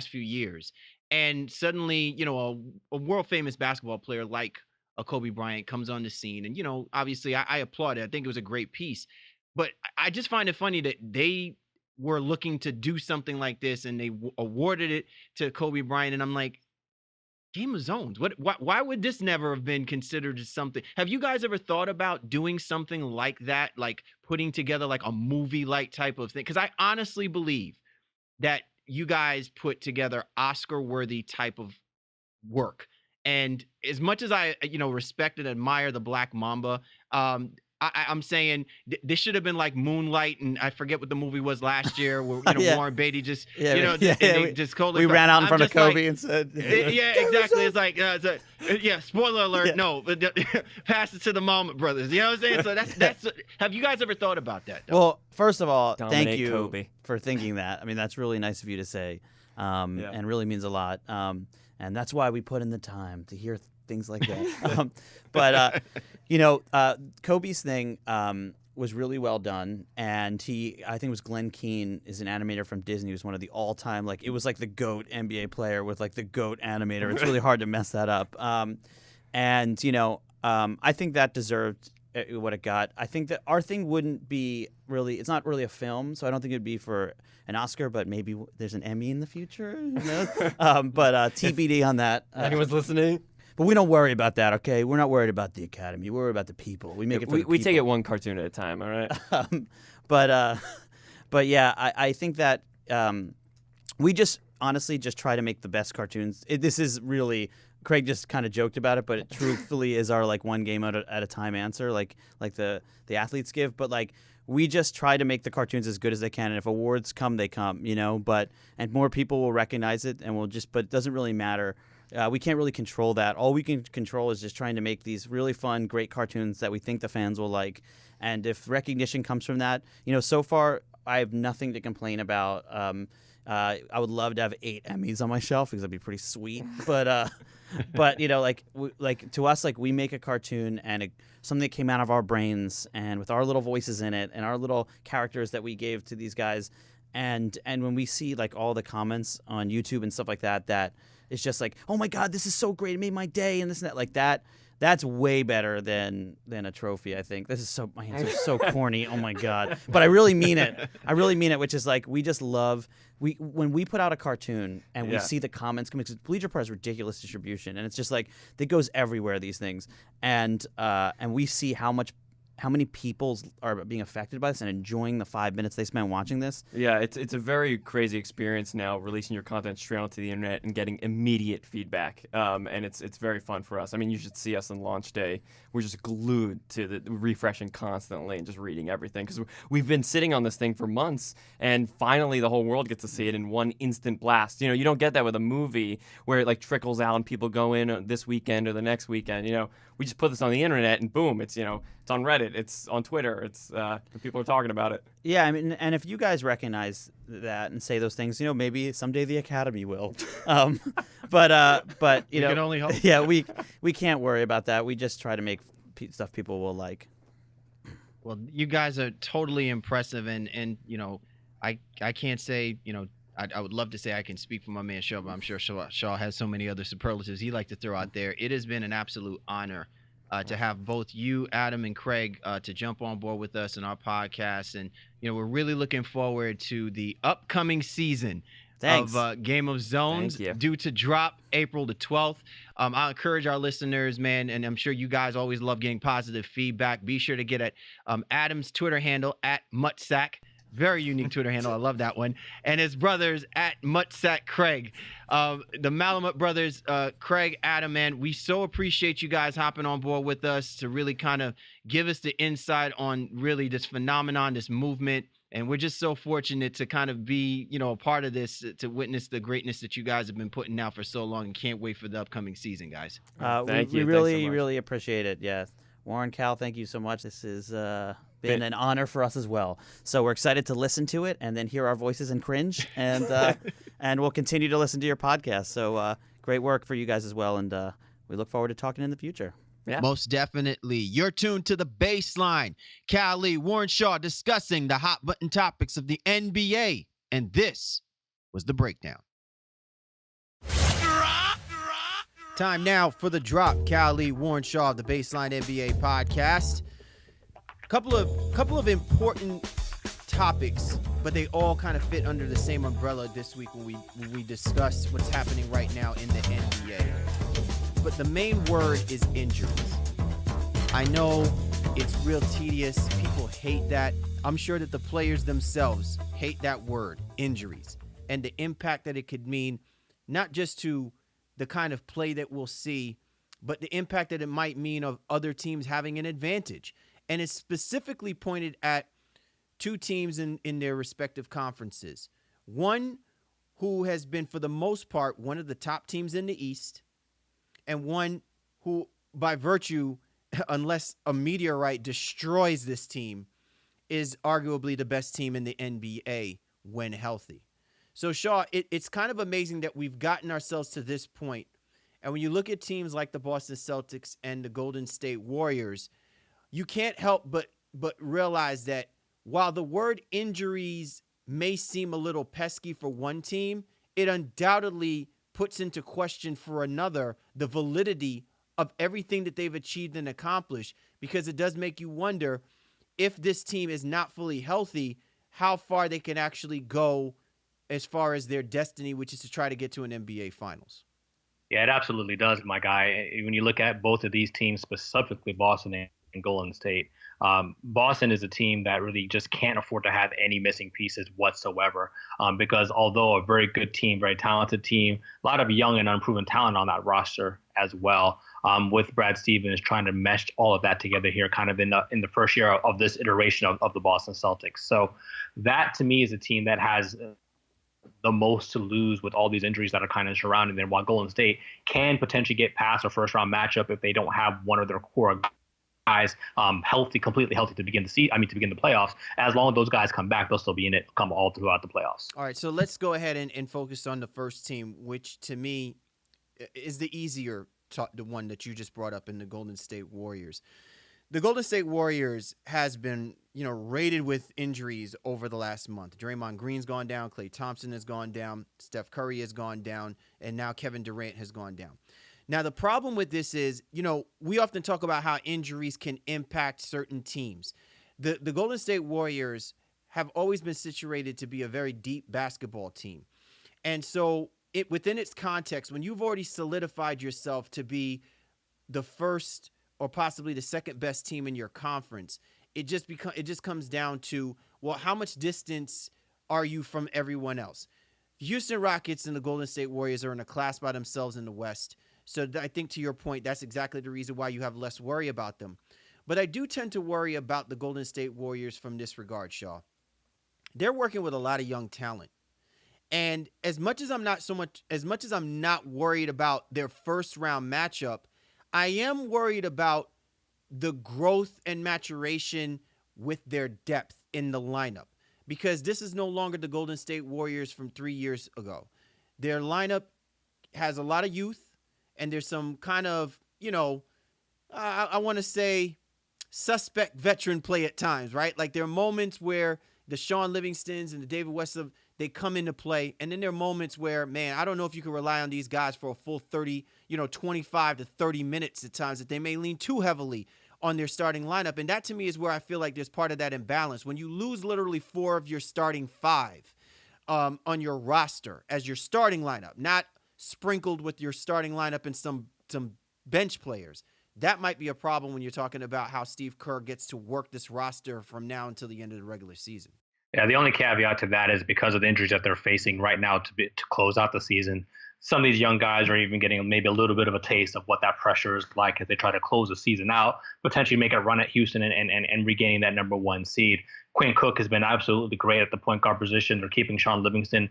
few years, and suddenly, a world famous basketball player like a Kobe Bryant comes on the scene, and obviously, I applaud it. I think it was a great piece, but I just find it funny that they were looking to do something like this, and they awarded it to Kobe Bryant, and I'm like, Game of Zones. Why would this never have been considered as something? Have you guys ever thought about doing something like that, like putting together like a movie-like type of thing? Because I honestly believe that you guys put together Oscar-worthy type of work. And as much as I, respect and admire the Black Mamba, I'm saying this should have been like Moonlight, and I forget what the movie was last year, where Warren Beatty just, just totally. We ran out in front of Kobe and said, exactly. It's like, spoiler alert, no, but pass it to the Malamut Brothers. You know what I'm saying? So that's. Have you guys ever thought about that? Though? Well, first of all, Dominate thank you Kobe. for thinking that. I mean, that's really nice of you to say, and really means a lot. And that's why we put in the time to hear things like that. Kobe's thing was really well done, and I think it was Glenn Keane is an animator from Disney, who's one of the all-time, it was like the GOAT NBA player with like the GOAT animator. It's really hard to mess that up. I think that deserved what it got. I think that our thing wouldn't be really, it's not really a film, so I don't think it'd be for an Oscar, but maybe there's an Emmy in the future. Who knows? But TBD on that. Anyone's listening? But we don't worry about that, okay? We're not worried about the Academy. We worry about the people. We make it for the people. We take it one cartoon at a time, all right? But yeah, I think that we just honestly just try to make the best cartoons. This is really, Craig just kind of joked about it, but it truthfully is our one game at a time answer, like the athletes give. But we just try to make the cartoons as good as they can, and if awards come, they come, and more people will recognize it, and but it doesn't really matter. We can't really control that. All we can control is just trying to make these really fun, great cartoons that we think the fans will like. And if recognition comes from that, so far I have nothing to complain about. I would love to have 8 Emmys on my shelf because that'd be pretty sweet. But to us, we make a cartoon and something that came out of our brains and with our little voices in it and our little characters that we gave to these guys. And when we see all the comments on YouTube and stuff like that, that it's just oh my God, this is so great. It made my day and this and that. That's way better than a trophy, I think. My answer is so corny. Oh my God. But I really mean it. I really mean it, which is like, we just love, when we put out a cartoon and we see the comments coming, because Bleacher Report has ridiculous distribution, and it's just like, it goes everywhere, these things. And we see how many people are being affected by this and enjoying the 5 minutes they spend watching this. Yeah, it's a very crazy experience now, releasing your content straight onto the internet and getting immediate feedback. And it's very fun for us. I mean, you should see us on launch day. We're just glued to the refreshing constantly and just reading everything, because we've been sitting on this thing for months, and finally the whole world gets to see it in one instant blast. You know, you don't get that with a movie where it like trickles out and people go in this weekend or the next weekend. You know, we just put this on the internet and boom, it's it's on Reddit, it's on Twitter, it's people are talking about it. Yeah, I mean, and if you guys recognize that and say those things, maybe someday the Academy will. But you know, can only hope. Yeah, we can't worry about that. We just try to make stuff people will like. Well, you guys are totally impressive, and I can't say, I would love to say I can speak for my man Shaw, but I'm sure Shaw has so many other superlatives he'd like to throw out there. It has been an absolute honor to have both you, Adam, and Craig to jump on board with us in our podcast. And, we're really looking forward to the upcoming season of Game of Zones, due to drop April the 12th. I encourage our listeners, man, and I'm sure you guys always love getting positive feedback. Be sure to get at Adam's Twitter handle @Muttsack. Very unique Twitter handle. I love that one. And his brothers @Muttsack Craig. The Malamut Brothers, Craig, Adam, man, we so appreciate you guys hopping on board with us to really kind of give us the insight on really this phenomenon, this movement. And we're just so fortunate to kind of be, a part of this, to witness the greatness that you guys have been putting out for so long, and can't wait for the upcoming season, guys. We really, really appreciate it. Yeah. Warren, Cal, thank you so much. This has been an honor for us as well. So we're excited to listen to it and then hear our voices and cringe, and and we'll continue to listen to your podcast. So great work for you guys as well, and we look forward to talking in the future. Yeah. Most definitely. You're tuned to The Baseline. Cal Lee, Warren Shaw discussing the hot button topics of the NBA. And this was The Breakdown. Time now for The Drop. Cal Lee, Warren Shaw of the Baseline NBA podcast. Couple of important topics, but they all kind of fit under the same umbrella this week when we discuss what's happening right now in the NBA. But the main word is injuries. I know it's real tedious. People hate that. I'm sure that the players themselves hate that word, injuries, and the impact that it could mean, not just to the kind of play that we'll see, but the impact that it might mean of other teams having an advantage. And it's specifically pointed at two teams in their respective conferences. One who has been, for the most part, one of the top teams in the East, and one who, by virtue, unless a meteorite destroys this team, is arguably the best team in the NBA when healthy. So, Shaw, it's kind of amazing that we've gotten ourselves to this point. And when you look at teams like the Boston Celtics and the Golden State Warriors, you can't help but realize that while the word injuries may seem a little pesky for one team, it undoubtedly puts into question for another the validity of everything that they've achieved and accomplished, because it does make you wonder, if this team is not fully healthy, how far they can actually go as far as their destiny, which is to try to get to an NBA Finals. Yeah, it absolutely does, my guy. When you look at both of these teams, specifically Boston and Golden State, Boston is a team that really just can't afford to have any missing pieces whatsoever, because although a very good team, very talented team, a lot of young and unproven talent on that roster as well, with Brad Stevens trying to mesh all of that together here kind of in the first year of this iteration of the Boston Celtics. So that, to me, is a team that has the most to lose with all these injuries that are kind of surrounding them, while Golden State can potentially get past a first-round matchup if they don't have one of their core guys completely healthy to begin the playoffs. As long as those guys come back, they'll still be in it come all throughout the playoffs. All right, so let's go ahead and focus on the first team, which to me is the easier, the one that you just brought up, in the Golden State Warriors. The Golden State Warriors has been, raided with injuries over the last month. Draymond Green's gone down, Klay Thompson has gone down, Steph Curry has gone down, and now Kevin Durant has gone down. Now, the problem with this is, we often talk about how injuries can impact certain teams. The Golden State Warriors have always been situated to be a very deep basketball team. And so within its context, when you've already solidified yourself to be the first or possibly the second best team in your conference, it just comes down to, well, how much distance are you from everyone else? The Houston Rockets and the Golden State Warriors are in a class by themselves in the West. So I think, to your point, that's exactly the reason why you have less worry about them. But I do tend to worry about the Golden State Warriors from this regard, Shaw. They're working with a lot of young talent. And as much as I'm not worried about their first round matchup, I am worried about the growth and maturation with their depth in the lineup, because this is no longer the Golden State Warriors from 3 years ago. Their lineup has a lot of youth, and there's some kind of, I want to say suspect veteran play at times, right? Like, there are moments where the Sean Livingstons and the David West, they come into play. And then there are moments where, man, I don't know if you can rely on these guys for a full 25 to 30 minutes at times, that they may lean too heavily on their starting lineup. And that, to me, is where I feel like there's part of that imbalance. When you lose literally 4 of your starting 5 on your roster as your starting lineup, not sprinkled with your starting lineup and some bench players, that might be a problem when you're talking about how Steve Kerr gets to work this roster from now until the end of the regular season. Yeah, the only caveat to that is because of the injuries that they're facing right now to close out the season. Some of these young guys are even getting maybe a little bit of a taste of what that pressure is like as they try to close the season out, potentially make a run at Houston and regaining that number 1 seed. Quinn Cook has been absolutely great at the point guard position. They're keeping Sean Livingston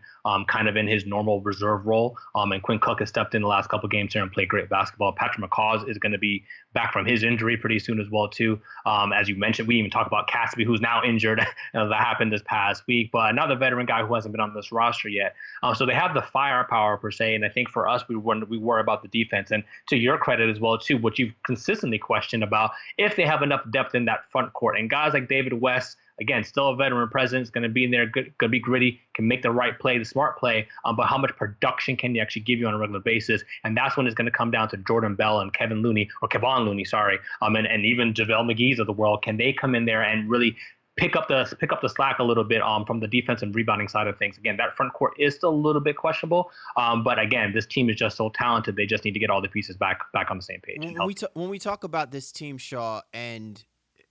kind of in his normal reserve role. And Quinn Cook has stepped in the last couple games here and played great basketball. Patrick McCaw is going to be back from his injury pretty soon as well, too. As you mentioned, we even talked about Cassidy, who's now injured. That happened this past week. But another veteran guy who hasn't been on this roster yet. So they have the firepower, per se. And I think for us, we worry about the defense. And to your credit as well, too, what you've consistently questioned about, if they have enough depth in that front court. And guys like David West, again, still a veteran presence, going to be in there, going to be gritty, can make the right play, the smart play, but how much production can he actually give you on a regular basis? And that's when it's going to come down to Jordan Bell and Kevon Looney, and even JaVale McGee's of the world. Can they come in there and really pick up the slack a little bit from the defensive rebounding side of things? Again, that front court is still a little bit questionable, but again, this team is just so talented. They just need to get all the pieces back on the same page. When we talk about this team, Shaw, and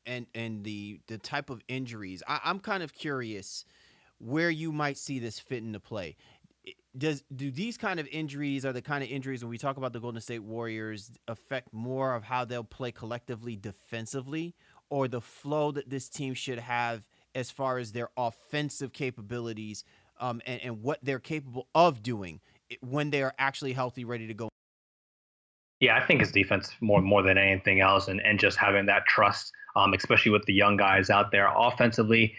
the type of injuries, I'm kind of curious where you might see this fit into play. Do these kind of injuries, are the kind of injuries when we talk about the Golden State Warriors, affect more of how they'll play collectively defensively, or the flow that this team should have as far as their offensive capabilities and what they're capable of doing when they are actually healthy, ready to go? Yeah, I think it's defense more than anything else, and just having that trust, especially with the young guys out there. Offensively,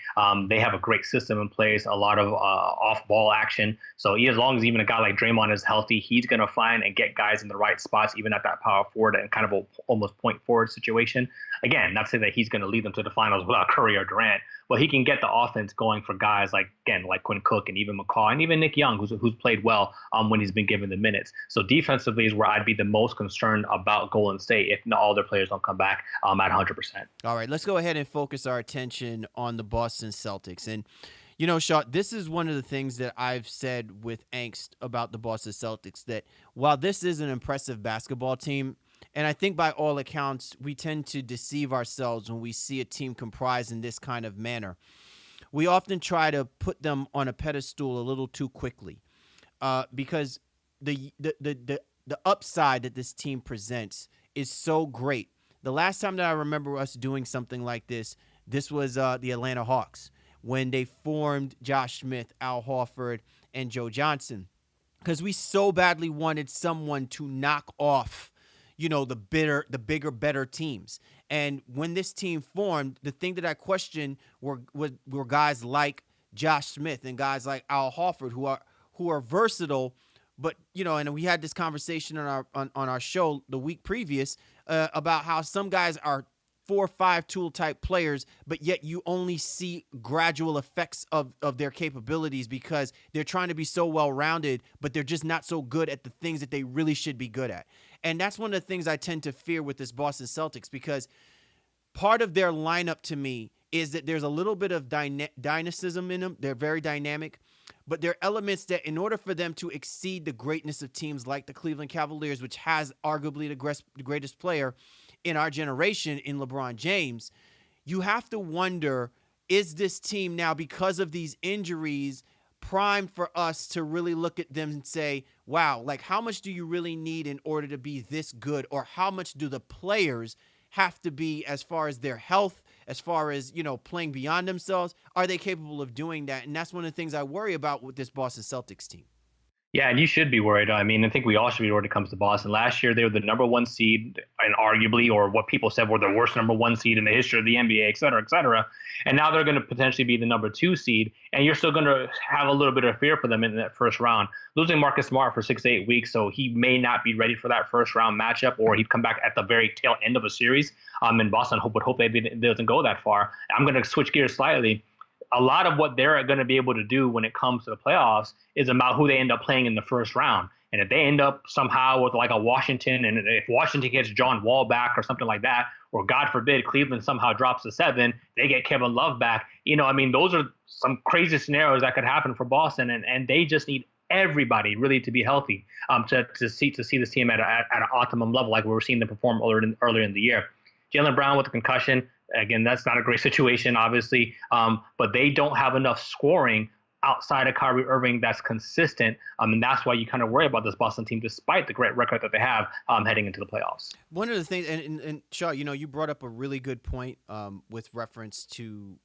they have a great system in place, a lot of off-ball action. So as long as even a guy like Draymond is healthy, he's going to find and get guys in the right spots, even at that power forward and kind of a almost point forward situation. Again, not to say that he's going to lead them to the finals without Curry or Durant, but he can get the offense going for guys like Quinn Cook and even McCaw and even Nick Young, who's played well when he's been given the minutes. So defensively is where I'd be the most concerned about Golden State if all their players don't come back at 100%. All right, let's go ahead and focus our attention on the Boston Celtics. And, Shaw, this is one of the things that I've said with angst about the Boston Celtics, that while this is an impressive basketball team, and I think by all accounts, we tend to deceive ourselves when we see a team comprised in this kind of manner. We often try to put them on a pedestal a little too quickly because the upside that this team presents is so great. The last time that I remember us doing something like this was the Atlanta Hawks, when they formed Josh Smith, Al Horford, and Joe Johnson, because we so badly wanted someone to knock off the bigger, better teams. And when this team formed, the thing that I questioned were guys like Josh Smith and guys like Al Horford, who are versatile. But, and we had this conversation on our show the week previous about how some guys are 4 or 5 tool type players, but yet you only see gradual effects of their capabilities because they're trying to be so well rounded, but they're just not so good at the things that they really should be good at. And that's one of the things I tend to fear with this Boston Celtics, because part of their lineup to me is that there's a little bit of dynamism in them. They're very dynamic, but there are elements that in order for them to exceed the greatness of teams like the Cleveland Cavaliers, which has arguably the greatest player in our generation in LeBron James, you have to wonder, is this team now, because of these injuries, primed for us to really look at them and say, wow, like how much do you really need in order to be this good? Or how much do the players have to be as far as their health, as far as, playing beyond themselves? Are they capable of doing that? And that's one of the things I worry about with this Boston Celtics team. Yeah, and you should be worried. I mean, I think we all should be worried when it comes to Boston. Last year, they were the number one seed, and arguably, or what people said were the worst number one seed in the history of the NBA, et cetera, et cetera. And now they're going to potentially be the number two seed, and you're still going to have a little bit of fear for them in that first round. Losing Marcus Smart for 6 to 8 weeks, so he may not be ready for that first round matchup, or he'd come back at the very tail end of a series. And Boston would hope it doesn't go that far. I'm going to switch gears slightly. A lot of what they're going to be able to do when it comes to the playoffs is about who they end up playing in the first round. And if they end up somehow with like a Washington, and if Washington gets John Wall back or something like that, or God forbid Cleveland somehow drops to 7, they get Kevin Love back. Those are some crazy scenarios that could happen for Boston, and they just need everybody really to be healthy to see this team at an optimum level, like we were seeing them perform earlier in the year. Jaylen Brown with a concussion. Again, that's not a great situation, obviously, but they don't have enough scoring outside of Kyrie Irving that's consistent, and that's why you kind of worry about this Boston team, despite the great record that they have heading into the playoffs. One of the things, and Shaw, you brought up a really good point with reference to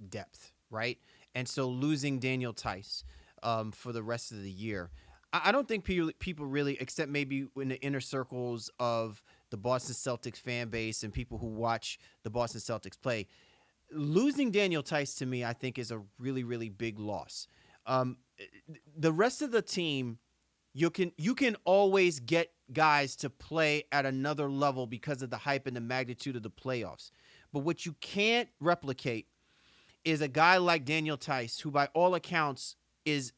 depth, right? And so losing Daniel Tice for the rest of the year, I don't think people really, except maybe in the inner circles of the Boston Celtics fan base and people who watch the Boston Celtics play, losing Daniel Tice to me, I think, is a really, really big loss. The rest of the team, you can always get guys to play at another level because of the hype and the magnitude of the playoffs. But what you can't replicate is a guy like Daniel Tice, who by all accounts is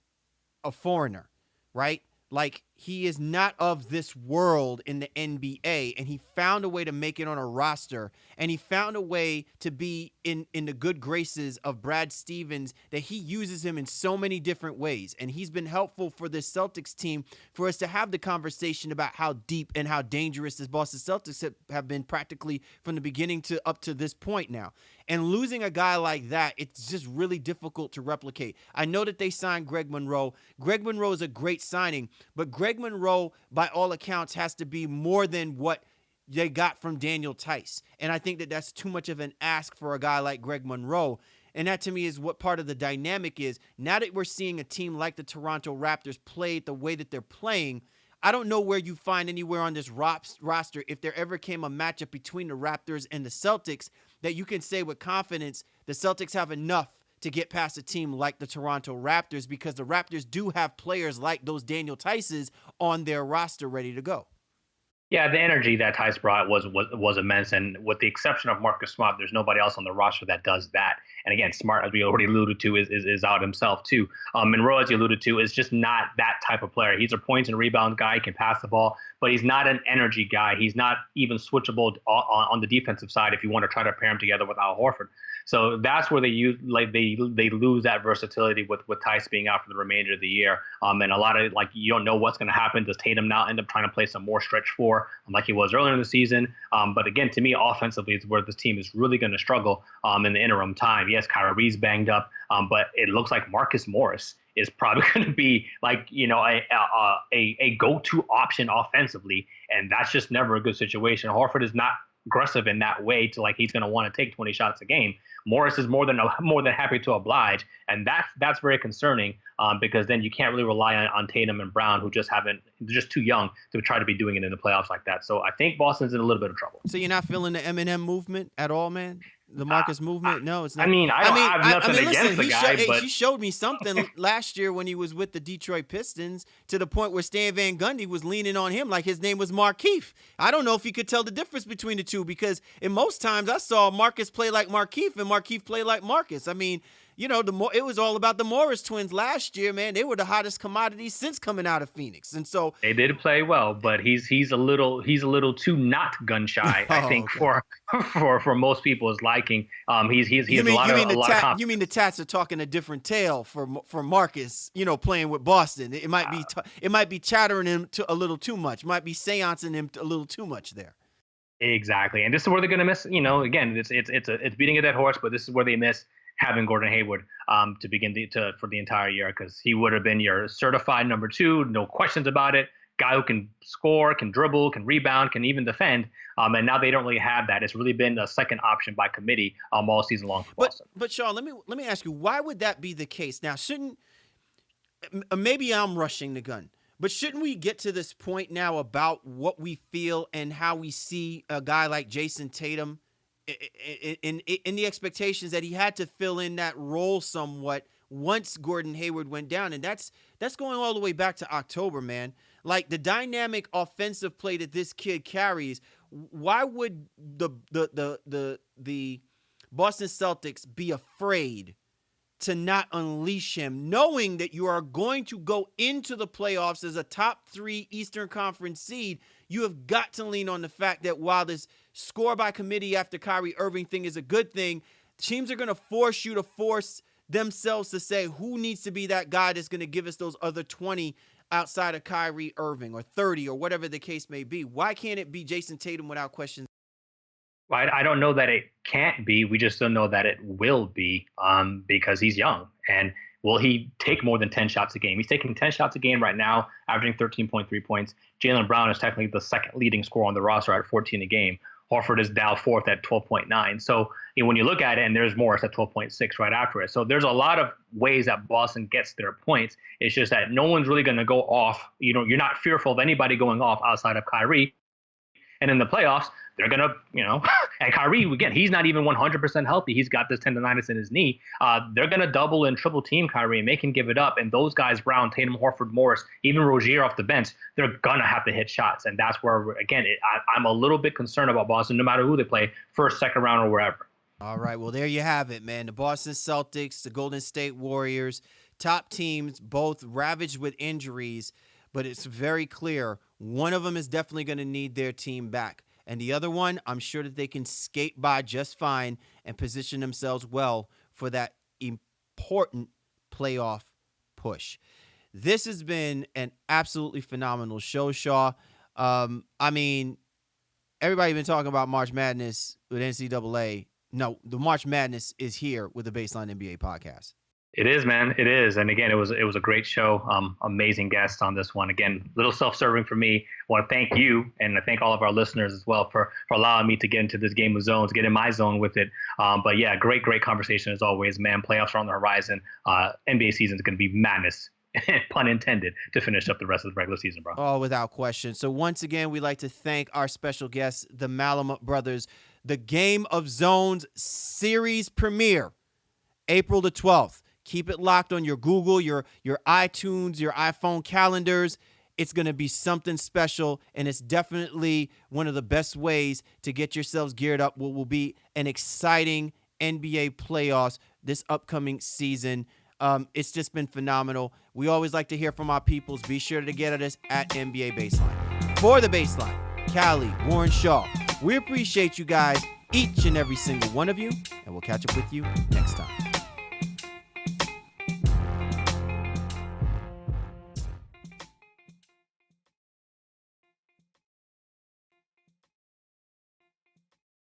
a foreigner, right? Like, he is not of this world in the NBA, and he found a way to make it on a roster, and he found a way to be in the good graces of Brad Stevens, that he uses him in so many different ways. And he's been helpful for this Celtics team for us to have the conversation about how deep and how dangerous this Boston Celtics have been practically from the beginning to up to this point now. And losing a guy like that, it's just really difficult to replicate. I know that they signed Greg Monroe. Greg Monroe is a great signing, but Greg Monroe, by all accounts, has to be more than what they got from Daniel Tice. And I think that that's too much of an ask for a guy like Greg Monroe. And that, to me, is what part of the dynamic is. Now that we're seeing a team like the Toronto Raptors play the way that they're playing, I don't know where you find anywhere on this roster, if there ever came a matchup between the Raptors and the Celtics, that you can say with confidence the Celtics have enough to get past a team like the Toronto Raptors, because the Raptors do have players like those Daniel Tices on their roster ready to go. Yeah, the energy that Tice brought was immense, and with the exception of Marcus Smart, there's nobody else on the roster that does that. And again, Smart, as we already alluded to, is out himself too. Monroe, as you alluded to, is just not that type of player. He's a points and rebound guy. He can pass the ball, but he's not an energy guy. He's not even switchable on the defensive side if you want to try to pair him together with Al Horford. So that's where they lose that versatility with Tice being out for the remainder of the year. And a lot of, you don't know what's going to happen. Does Tatum now end up trying to play some more stretch four like he was earlier in the season? But again, to me, offensively is where this team is really going to struggle in the interim time. Yes, Kyrie's banged up, but it looks like Marcus Morris is probably going to be a go-to option offensively, and that's just never a good situation. Horford is not aggressive in that way to he's going to want to take 20 shots a game. Morris is more than happy to oblige, and that's very concerning because then you can't really rely on Tatum and Brown, who just too young to try to be doing it in the playoffs like that. So I think Boston's in a little bit of trouble. So you're not feeling the Eminem movement at all, man? The Marcus movement? No, it's not. I have nothing against the guy, but he showed me something last year when he was with the Detroit Pistons, to the point where Stan Van Gundy was leaning on him like his name was Markeith. I don't know if he could tell the difference between the two, because in most times I saw Marcus play like Markeith and Markeith play like Marcus. I mean, it was all about the Morris twins last year, man. They were the hottest commodity since coming out of Phoenix. And so they did play well, but he's a little too not gun shy, I think, okay. for most people's liking. He has a lot of confidence. You mean the Tats are talking a different tale for Marcus, playing with Boston. It might be chattering him a little too much. Might be seancing him a little too much there. Exactly, and this is where they're going to miss. Again, it's beating a dead horse, but this is where they miss having Gordon Hayward to begin for the entire year, because he would have been your certified number 2, no questions about it. Guy who can score, can dribble, can rebound, can even defend. And now they don't really have that. It's really been a second option by committee all season long for Boston. But Sean, let me ask you, why would that be the case? Now, maybe I'm rushing the gun, but shouldn't we get to this point now about what we feel and how we see a guy like Jason Tatum in the expectations that he had to fill in that role somewhat once Gordon Hayward went down? And that's going all the way back to October, man. Like, the dynamic offensive play that this kid carries, why would the Boston Celtics be afraid to not unleash him, knowing that you are going to go into the playoffs as a top 3 Eastern Conference seed? You have got to lean on the fact that while this score by committee after Kyrie Irving thing is a good thing, teams are going to force you to force themselves to say who needs to be that guy that's going to give us those other 20 outside of Kyrie Irving, or 30, or whatever the case may be. Why can't it be Jason Tatum without question? Well, I don't know that it can't be. We just don't know that it will be, because he's young. And will he take more than 10 shots a game? He's taking 10 shots a game right now, averaging 13.3 points. Jaylen Brown is technically the second leading scorer on the roster at 14 a game. Horford is now 4th at 12.9. So when you look at it, and there's Morris at 12.6 right after it. So there's a lot of ways that Boston gets their points. It's just that no one's really going to go off. You're not fearful of anybody going off outside of Kyrie. And in the playoffs, they're going to, and Kyrie, again, he's not even 100% healthy. He's got this tendonitis in his knee. They're going to double and triple team Kyrie and make him give it up. And those guys, Brown, Tatum, Horford, Morris, even Rozier off the bench, they're going to have to hit shots. And that's where, again, I'm a little bit concerned about Boston, no matter who they play, first, second round, or wherever. All right, well, there you have it, man. The Boston Celtics, the Golden State Warriors, top teams, both ravaged with injuries, but it's very clear one of them is definitely going to need their team back. And the other one, I'm sure that they can skate by just fine and position themselves well for that important playoff push. This has been an absolutely phenomenal show, Shaw. Everybody been talking about March Madness with NCAA. No, the March Madness is here with the Baseline NBA podcast. It is, man. It is. And again, it was a great show. Amazing guests on this one. Again, a little self-serving for me. I want to thank you, and I thank all of our listeners as well for allowing me to get into this game of zones, get in my zone with it. But yeah, great conversation as always, man. Playoffs are on the horizon. NBA season is going to be madness, pun intended, to finish up the rest of the regular season, bro. Oh, without question. So once again, we'd like to thank our special guests, the Malamut Brothers. The Game of Zones series premiere, April the 12th. Keep it locked on your Google, your iTunes, your iPhone calendars. It's going to be something special, and it's definitely one of the best ways to get yourselves geared up. What will be an exciting NBA playoffs this upcoming season. It's just been phenomenal. We always like to hear from our peoples. Be sure to get at us at NBA Baseline. For the Baseline, Callie, Warren Shaw, we appreciate you guys, each and every single one of you, and we'll catch up with you next time.